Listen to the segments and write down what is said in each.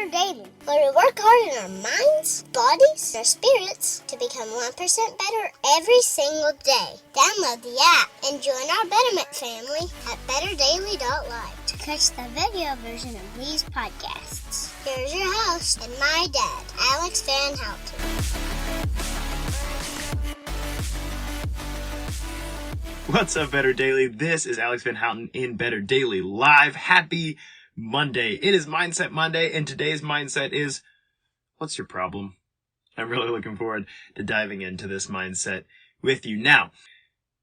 Better Daily, where we work hard in our minds, bodies, and our spirits to become 1% better every single day. Download the app and join our Betterment family at betterdaily.live to catch the video version of these podcasts. Here's your host and my dad, Alex Van Houten. What's up, Better Daily? This is Alex Van Houten in Better Daily Live. Happy Monday. It is Mindset Monday, and today's mindset is, what's your problem? I'm really looking forward to diving into this mindset with you. Now,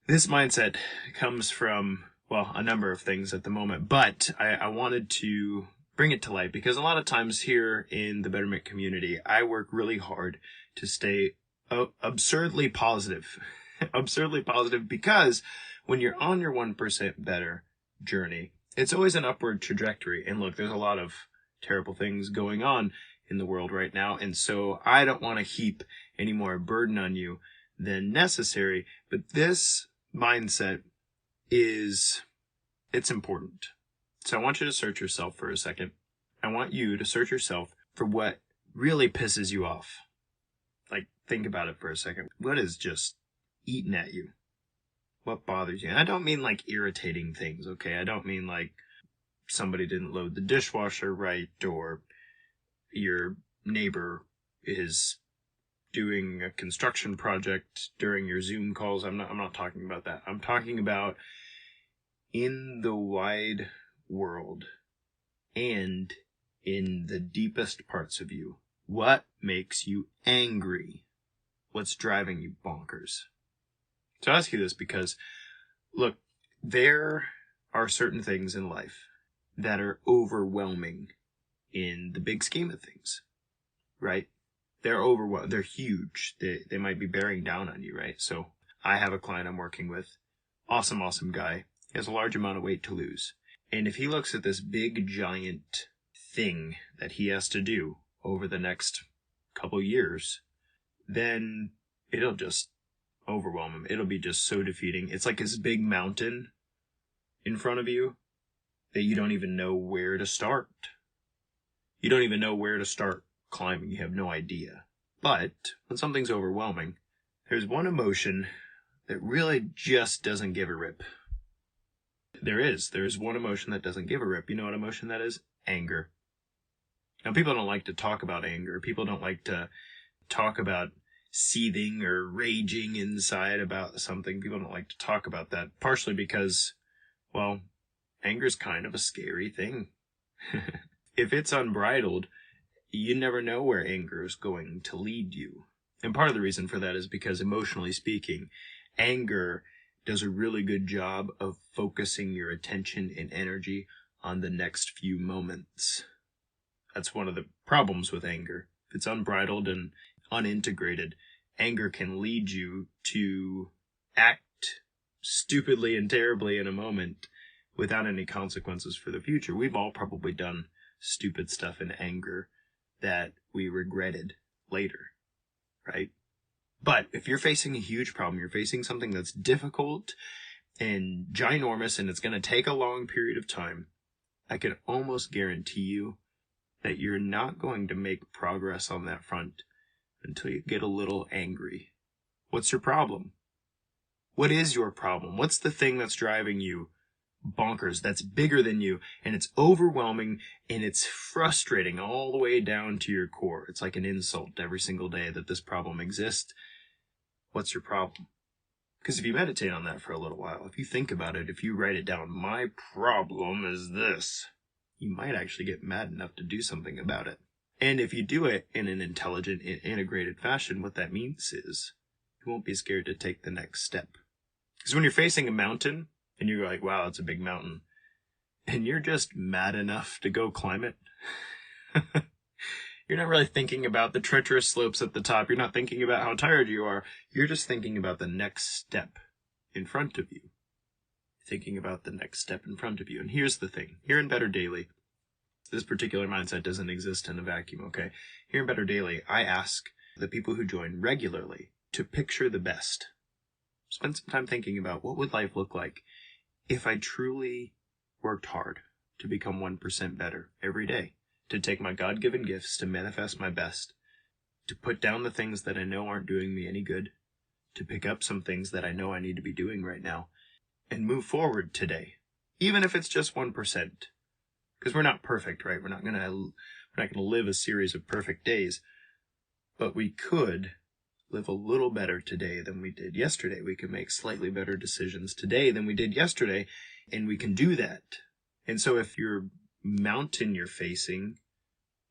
this mindset comes from, a number of things at the moment, but I wanted to bring it to light because a lot of times here in the Betterment community, I work really hard to stay absurdly positive. Absurdly positive because when you're on your 1% better journey, it's always an upward trajectory. And look, there's a lot of terrible things going on in the world right now. And so I don't want to heap any more burden on you than necessary. But this mindset it's important. So I want you to search yourself for a second. I want you to search yourself for what really pisses you off. Like, think about it for a second. What is just eating at you? What bothers you? And I don't mean like irritating things, okay? I don't mean like somebody didn't load the dishwasher right, or your neighbor is doing a construction project during your Zoom calls. I'm not talking about that. I'm talking about in the wide world and in the deepest parts of you. What makes you angry? What's driving you bonkers? So I ask you this because, look, there are certain things in life that are overwhelming in the big scheme of things, right? They're overwhelming. They're huge. They might be bearing down on you, right? So I have a client I'm working with. Awesome guy. He has a large amount of weight to lose. And if he looks at this big, giant thing that he has to do over the next couple years, then it'll just overwhelm him. It'll be just so defeating. It's like this big mountain in front of you that you don't even know where to start. You don't even know where to start climbing. You have no idea. But when something's overwhelming, there's one emotion that really just doesn't give a rip. There's one emotion that doesn't give a rip. You know what emotion that is? Anger. Now, people don't like to talk about anger. People don't like to talk about seething or raging inside about something. People don't like to talk about that, partially because, anger is kind of a scary thing. If it's unbridled, you never know where anger is going to lead you. And part of the reason for that is because, emotionally speaking, anger does a really good job of focusing your attention and energy on the next few moments. That's one of the problems with anger. If it's unbridled and unintegrated, anger can lead you to act stupidly and terribly in a moment without any consequences for the future. We've all probably done stupid stuff in anger that we regretted later, right? But if you're facing a huge problem, you're facing something that's difficult and ginormous and it's going to take a long period of time, I can almost guarantee you that you're not going to make progress on that front until you get a little angry. What's your problem? What is your problem? What's the thing that's driving you bonkers, that's bigger than you, and it's overwhelming, and it's frustrating all the way down to your core? It's like an insult every single day that this problem exists. What's your problem? Because if you meditate on that for a little while, if you think about it, if you write it down, my problem is this, you might actually get mad enough to do something about it. And if you do it in an intelligent, integrated fashion, what that means is you won't be scared to take the next step. Because when you're facing a mountain and you're like, wow, it's a big mountain, and you're just mad enough to go climb it, you're not really thinking about the treacherous slopes at the top. You're not thinking about how tired you are. You're just thinking about the next step in front of you. Thinking about the next step in front of you. And here's the thing. Here in Better Daily, this particular mindset doesn't exist in a vacuum, okay? Here in Better Daily, I ask the people who join regularly to picture the best. Spend some time thinking about what would life look like if I truly worked hard to become 1% better every day, to take my God-given gifts, to manifest my best, to put down the things that I know aren't doing me any good, to pick up some things that I know I need to be doing right now, and move forward today, even if it's just 1%. Because we're not perfect, right? We're not gonna live a series of perfect days, but we could live a little better today than we did yesterday. We can make slightly better decisions today than we did yesterday, and we can do that. And so if your mountain you're facing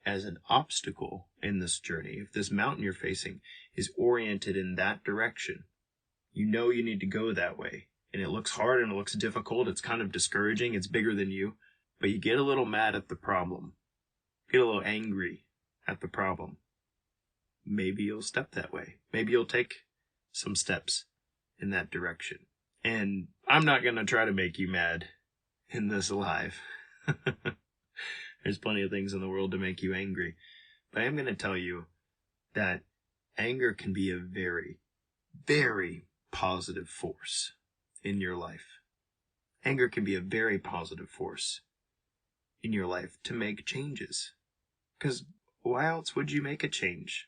as an obstacle in this journey, if this mountain you're facing is oriented in that direction, you know you need to go that way. And it looks hard and it looks difficult. It's kind of discouraging. It's bigger than you. But you get a little mad at the problem. Get a little angry at the problem. Maybe you'll step that way. Maybe you'll take some steps in that direction. And I'm not going to try to make you mad in this live. There's plenty of things in the world to make you angry. But I am going to tell you that anger can be a very, very positive force in your life. Anger can be a very positive force in your life to make changes. Because why else would you make a change?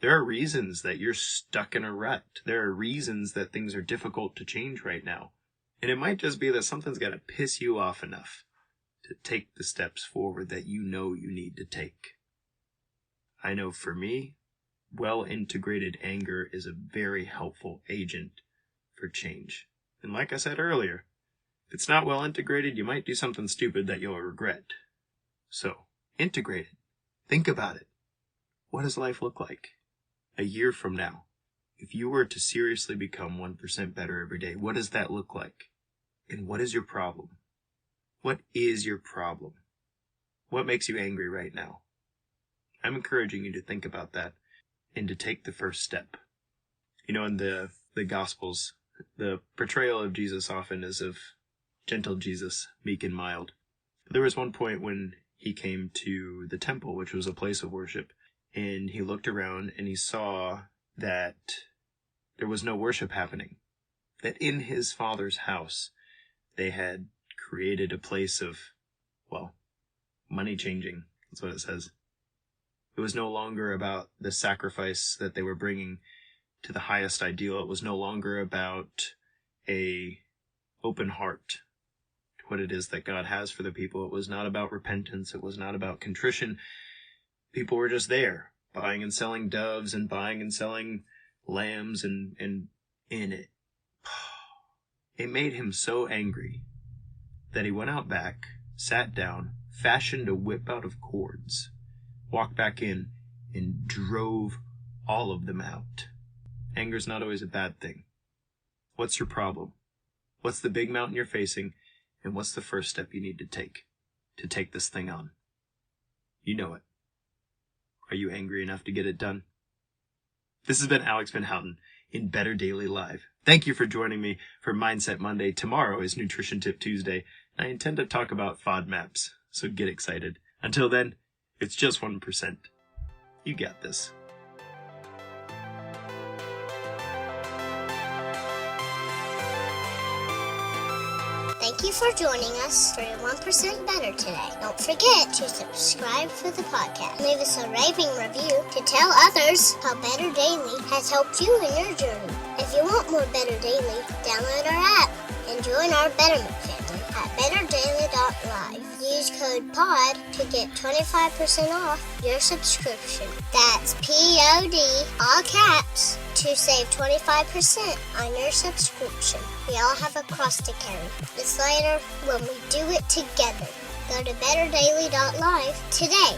There are reasons that you're stuck in a rut. There are reasons that things are difficult to change right now. And it might just be that something's got to piss you off enough to take the steps forward that you know you need to take. I know for me, well-integrated anger is a very helpful agent for change. And like I said earlier, if it's not well-integrated, you might do something stupid that you'll regret. So, integrate it. Think about it. What does life look like a year from now? If you were to seriously become 1% better every day, what does that look like? And what is your problem? What is your problem? What makes you angry right now? I'm encouraging you to think about that and to take the first step. You know, in the Gospels, the portrayal of Jesus often is of gentle Jesus, meek and mild. There was one point when he came to the temple, which was a place of worship, and he looked around and he saw that there was no worship happening. That in his Father's house, they had created a place of, well, money changing. That's what it says. It was no longer about the sacrifice that they were bringing to the highest ideal. It was no longer about a open heart to what it is that God has for the people. It was not about repentance. It was not about contrition. People were just there, buying and selling doves and buying and selling lambs, and in it. It made him so angry that he went out back, sat down, fashioned a whip out of cords, walked back in, and drove all of them out. Anger's not always a bad thing. What's your problem? What's the big mountain you're facing? And what's the first step you need to take this thing on? You know it. Are you angry enough to get it done? This has been Alex Van Houten in Better Daily Live. Thank you for joining me for Mindset Monday. Tomorrow is Nutrition Tip Tuesday, and I intend to talk about FODMAPs, so get excited. Until then, it's just 1%. You got this. Thank you for joining us for 1% Better today. Don't forget to subscribe for the podcast. Leave us a raving review to tell others how Better Daily has helped you in your journey. If you want more Better Daily, download our app and join our Betterment family at betterdaily.live. Use code POD to get 25% off your subscription. That's POD, all caps, to save 25% on your subscription. We all have a cross to carry. It's lighter when we do it together. Go to betterdaily.live today.